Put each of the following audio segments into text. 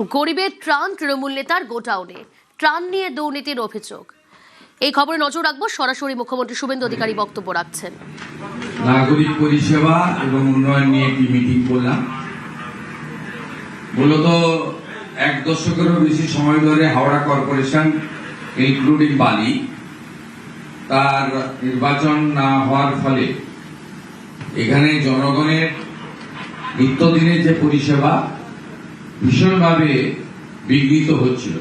গরিবের ত্রাণ তৃণমূল নেতার গোটাউনে, ত্রাণ নিয়ে দুর্নীতির অভিযোগ। এই খবরে নজর রাখবো, সরাসরি মুখ্যমন্ত্রী শুভেন্দু অধিকারী বক্তব্য রাখছেন। নাগরিক পরিষেবা এবং উন্নয়ন নিয়ে একটি মিটিং করলাম। মূলত এক দশকেরও বেশি সময় ধরে হাওড়া কর্পোরেশন ইনক্লুডিং বালি তার নির্বাচন না হওয়ার ফলে এখানে জনগণের নিত্যদিনের যে পরিষেবা ভীষণভাবে বিঘ্নিত হচ্ছিল।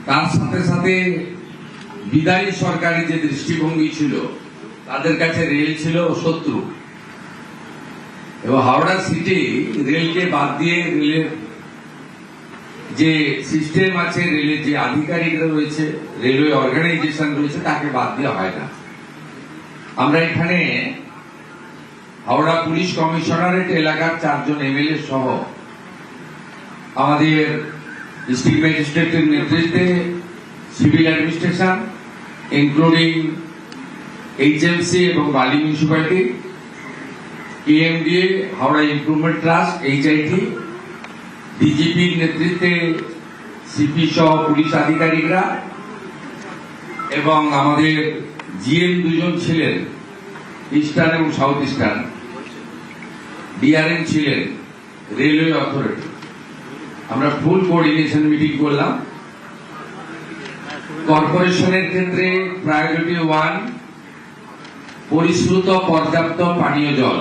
তার সাথে সাথে বিদায়ী সরকারের যে দৃষ্টিভঙ্গি ছিল, তাদের কাছে রেল ছিল শত্রু, এবং হাওড়া সিটি রেলকে বাদ দিয়ে রেলের যে সিস্টেম আছে, রেলের যে আধিকারিকরা রয়েছে, রেলওয়ে অর্গানাইজেশন রয়েছে, তাকে বাদ দেওয়া হয় না। আমরা এখানে হাওড়া পুলিশ কমিশনারেট এলাকার 4 জন এমএলএ সহ আমাদের ডিস্ট্রিক্ট ম্যাজিস্ট্রেটের নেতৃত্বে সিভিল অ্যাডমিনিস্ট্রেশন ইনক্লুডিং এইচএমসি এবং Bally municipality, KMDA, Howrah improvement trust, HIT, ডিজিপির নেতৃত্বে সিপি সহ পুলিশ আধিকারিকরা এবং আমাদের জিএম 2 জন ছিলেন, ইস্টার্ন এবং সাউথ ইস্টার্ন, ডিআরএম ছিলেন, রেলওয়ে অথরিটি। আমরা ফুল কোঅর্ডিনেশন মিটিং করলাম। কর্পোরেশনের ক্ষেত্রে প্রায়োরিটি 1 পরিশ্রুত পর্যাপ্ত পানীয় জল,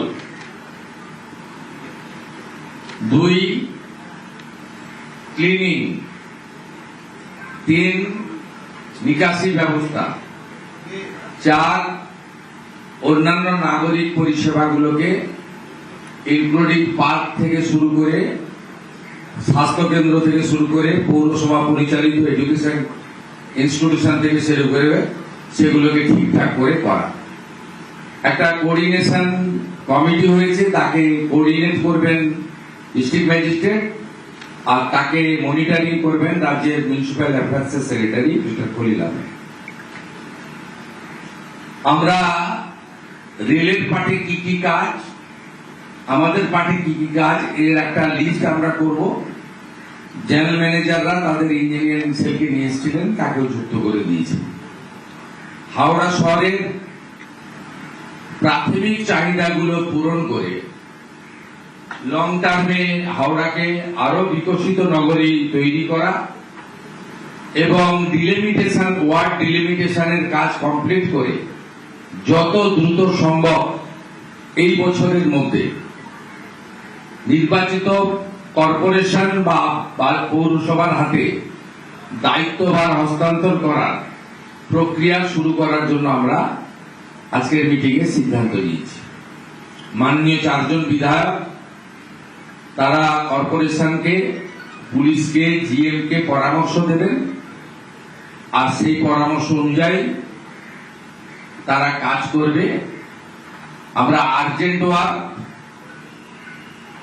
2 ক্লিনিং, 3 নিকাশি ব্যবস্থা, 4 অন্যান্য নাগরিক পরিষেবাগুলোকে ইনক্লুডিং পার্ক থেকে শুরু করে, স্বাস্থ্য কেন্দ্র থেকে শুরু করে, পৌরসভা পরিচালিত এডুকেশন ইনস্টিটিউশন থেকে শুরু করে সেগুলোকে ঠিকঠাক করে করা। একটা কোঅর্ডিনেশন কমিটি হয়েছে, তাকে কোঅর্ডিনেট করবেন ডিস্ট্রিক্ট ম্যাজিস্ট্রেট, আর তাকে মনিটরিং করবেন রাজ্যের মিউনিসিপ্যাল অ্যাফেয়ার্সের সেক্রেটারি মিস্টার খলিল আহমেদ। আমরা রেলের পার্টি কি কি কাজ, আমাদের পার্টি কি কি কাজ, এর একটা লিস্ট আমরা করব। জেনারেল ম্যানেজাররা তাদের ইঞ্জিনিয়ারিং সেলকে নিয়ে এসেছিলেন, তাকেও যুক্ত করে দিয়েছে। হাওড়া শহরের প্রাথমিক চাহিদাগুলো পূরণ করে লং টার্মে হাওড়াকে আরো বিকশিত নগরী তৈরি করা এবং ডিলিমিটেশন, ওয়ার্ড ডিলিমিটেশনের কাজ কমপ্লিট করে যত দ্রুত সম্ভব এই বছরের মধ্যে নির্বাচিত কর্পোরেশন বা পৌরসভার হাতে দায়িত্বভার হস্তান্তর করার প্রক্রিয়া শুরু করার জন্য আমরা আজকের মিটিংয়ে সিদ্ধান্ত নিয়েছি। মাননীয় 4 জন বিধায়ক তারা কর্পোরেশনকে, পুলিশকে, জিএমকে পরামর্শ দেবেন, আর সেই পরামর্শ অনুযায়ী তারা কাজ করবে। আমরা আর্জেন্ট ওয়ার্ক,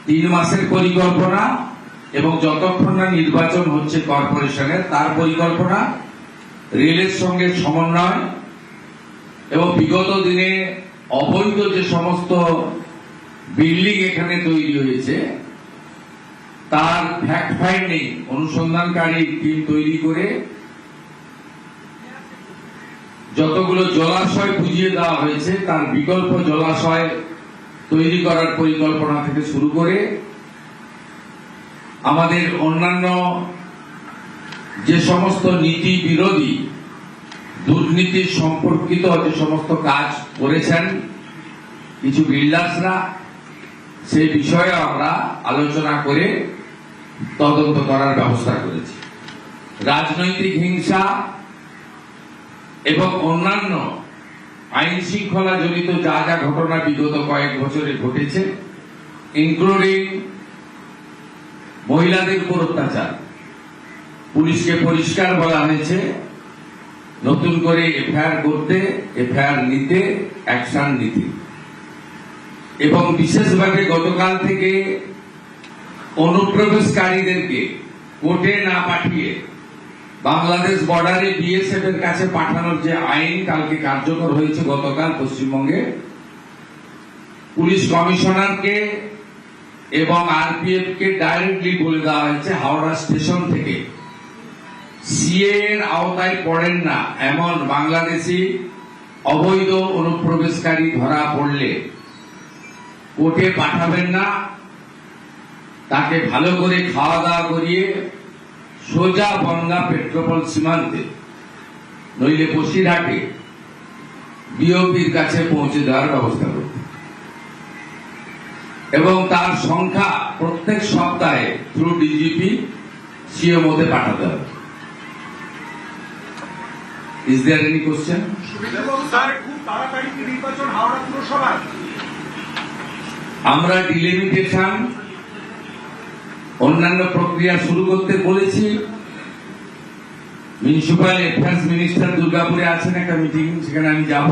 3 মাসের পরিকল্পনা এবং যতক্ষণ না নির্বাচন হচ্ছে কর্পোরেশনের তার পরিকল্পনা, রেলের সঙ্গে সমন্বয় এবং বিগত দিনে অবৈধ যে সমস্ত বিল্ডিং এখানে তৈরি হয়েছে তার ফ্যাক্ট ফাইন্ডিং, অনুসন্ধানকারী টিম তৈরি করে যতগুলো জলাশয় বুঝিয়ে দেওয়া হয়েছে তার বিকল্প জলাশয় তৈরি করার পরিকল্পনা থেকে শুরু করে আমাদের অন্যান্য যে সমস্ত নীতি বিরোধী, দুর্নীতি সম্পর্কিত যে সমস্ত কাজ করেছেন কিছু বিল্ডার্সরা, সেই বিষয়ে আমরা আলোচনা করে তদন্ত করার ব্যবস্থা করেছি। রাজনৈতিক হিংসা এবং অন্যান্য আইন শৃঙ্খলা জড়িত যা যা ঘটনা বিগত কয়েক বছরে ঘটেছে, ইনক্লুডিং মহিলাদের উপর অত্যাচার, পুলিশকে পরিষ্কার বলা হয়েছে নতুন করে এফআইআর করতে, এফআইআর নিতে, অ্যাকশন নিতে, এবং বিশেষভাবে গতকাল থেকে অনুপ্রবেশকারীদেরকে কোর্টে না পাঠিয়ে বাংলাদেশ বর্ডারে বিএসএফ এর কাছে পাঠানোর যে আইন কালকে কার্যকর হয়েছে গতকাল পশ্চিমবঙ্গে, পুলিশ কমিশনারকে এবং আরপিএফ কে ডাইরেক্টলি বলে দেওয়া হয়েছে হাওড়া স্টেশন থেকে সিএ এর আওতায় পড়েন না এমন বাংলাদেশি অবৈধ অনুপ্রবেশকারী ধরা পড়লে কোর্টে পাঠাবেন না, তাকে ভালো করে খাওয়া দাওয়া করিয়ে সোজা বনগাঁ পেট্রোপল সীমান্তে নইলে বসিরহাটে বিওপির কাছে পৌঁছে দেওয়ার ব্যবস্থা করতে এবং তার সংখ্যা প্রত্যেক সপ্তাহে থ্রু ডিজিপি সিএম মধ্যে পাঠাতে হবে। Is there any question? আমরা ডিলিমিটেশন অন্যান্য প্রক্রিয়া শুরু করতে বলেছি। মিউনিসিপাল অ্যাফেয়ার্স মিনিস্টার দুর্গাপুরে আছেন একটা মিটিং, সেখানে আমি যাব,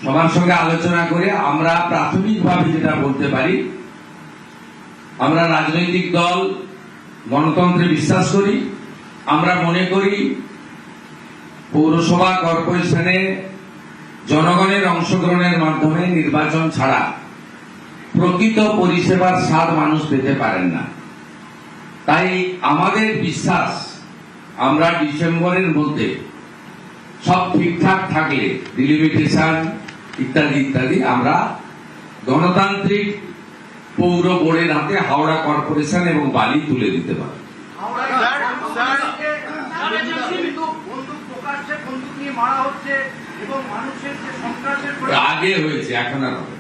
সবার সঙ্গে আলোচনা করে আমরা প্রাথমিকভাবে যেটা বলতে পারি, আমরা রাজনৈতিক দল গণতন্ত্রে বিশ্বাস করি। আমরা মনে করি পৌরসভা কর্পোরেশনে জনগণের অংশগ্রহণের মাধ্যমে নির্বাচন ছাড়া প্রকৃত পরিষেবার স্বাদ মানুষ পেতে পারেন না। তাই আমাদের বিশ্বাস আমরা ডিসেম্বরের মধ্যে সব ঠিকঠাক থাকলে ডিলিমিটেশন ইত্যাদি ইত্যাদি আমরা গণতান্ত্রিক পৌর বোর্ডের হাতে হাওড়া কর্পোরেশন এবং বালি তুলে দিতে পারি। আগে হয়েছে, এখন আর হবে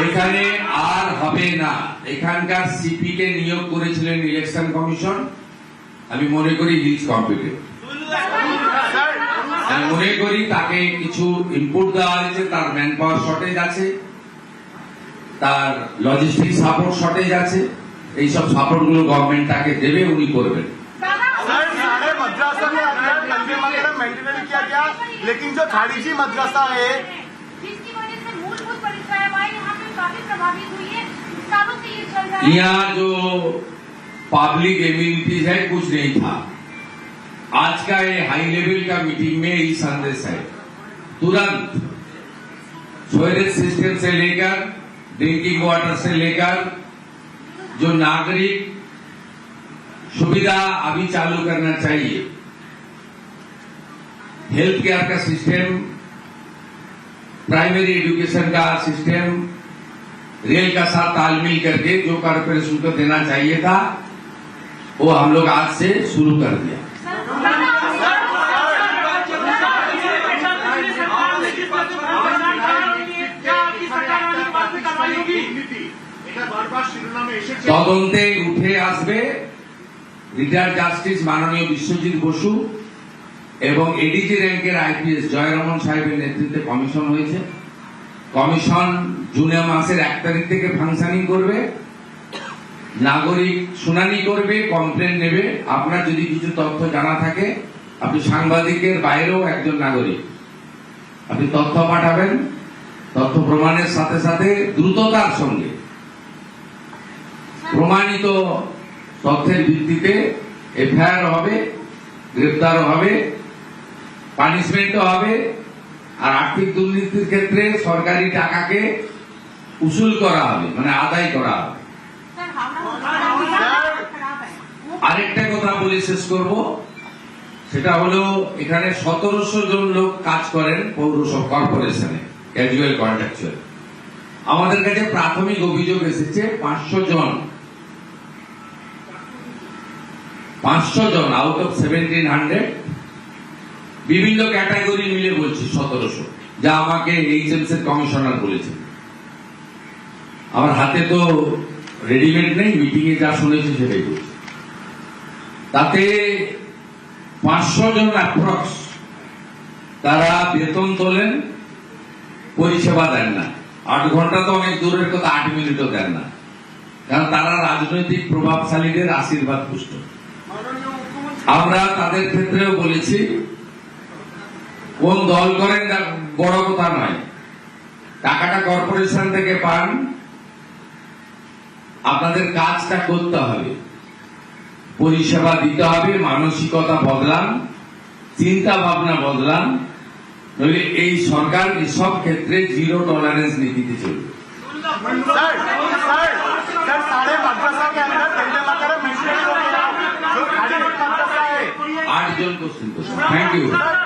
এখানে আর হবে না। এখানকার সিপি কে নিয়োগ করেছিলেন ইলেকশন কমিশন, আমি মনে করি হিজ কম্পিটেন্ট। আমি মনে করি তাকে কিছু ইনপুট দেওয়া হয়েছে, তার ম্যান পাওয়ার শর্টেজ আছে, তার লজিস্টিক সাপোর্ট শর্টেজ আছে, এইসব সাপোর্ট গুলো গভর্নমেন্ট তাকে দেবে, উনি করবেন। लेकिन जो खारिजी मदरसा है जिसकी वजह से मूलभूत परीक्षाएं हमारे यहाँ पे काफी प्रभावित हुई है, सालों से ये चल रहा है। यहाँ जो पब्लिक इम्यूनिटीज है कुछ नहीं था। आज का ये हाई लेवल का मीटिंग में यही संदेश है, तुरंत सीवरेज सिस्टम से लेकर ड्रिंकिंग वाटर से लेकर जो नागरिक सुविधा अभी चालू करना चाहिए, हेल्थ केयर का सिस्टम, प्राइमरी एजुकेशन का सिस्टम, रेल का साथ तालमेल करके जो कॉर्पोरेशन को देना चाहिए था वो हम लोग आज से शुरू कर दिया। তদন্তে উঠে আসবে রিটায়ার্ড জাস্টিস মাননীয় বিশ্বজিৎ বসু এবং এডিজি র্যাঙ্কের আইপিএস জয়রমন সাহেবের নেতৃত্বে কমিশন হয়েছে। কমিশন জুন মাসের 1 তারিখ থেকে ফাংশনিং করবে, নাগরিক শুনানি করবে, কমপ্লেন নেবে। আপনার যদি কিছু তথ্য জানা থাকে, আপনি সাংবাদিকের বাইরেও একজন নাগরিক, আপনি তথ্য পাঠাবেন। তথ্য প্রমাণের সাথে সাথে দ্রুততার সঙ্গে প্রমাণিত তথ্যের ভিত্তিতে এফআইআর হবে, গ্রেফতারও হবে, পানিশমেন্টও হবে। আর আর্থিক দুর্নীতির ক্ষেত্রে সরকারি টাকাকে উসুল করা হবে, মানে আদায় করা হবে। सर हावड़ा खराब है। আরেকটা কথা বলে শেষ করব, সেটা হলো এখানে 1700 জন লোক কাজ করেন পৌরসভা কর্পোরেশনে, ক্যাজুয়াল কন্ট্রাকচুয়াল। আমাদের কাছে প্রাথমিক অভিযোগ এসেছে 500 জন আউট অফ 1700, বিভিন্ন ক্যাটাগরি মিলে বলছি 1700, যা আমাকে এইচএমসি এর কমিশনার বলেছেন। আমার হাতে তো রেডিমেড নেই, মিটিং এ যা শুনেছি সেটাই বলছি। তাতে 500 জন অ্যাপ্রক্স তারা বেতন তোলেন, পরিষেবা দেন না। 8 ঘন্টা তো অনেক দূরের কথা, 8 মিনিটও দেন না, কারণ তারা রাজনৈতিক প্রভাবশালীদের আশীর্বাদ পুষ্ট। আমরা তাদের ক্ষেত্রেও বলেছি, কোন দল করেন বড় কথা নয়, টাকাটা কর্পোরেশন থেকে পান, আপনাদের কাজটা করতে হবে, পরিষেবা দিতে হবে, মানসিকতা বদলান, চিন্তা ভাবনা বদলান, নইলে এই সরকার এসব ক্ষেত্রে জিরো টলারেন্স নীতিতে চলবে। सर सारे मदरसा के अंदर वंदे मातरम मेंशन हो गया जो खाड़ी मदरसा है 8 जन क्वेश्चन थैंक यू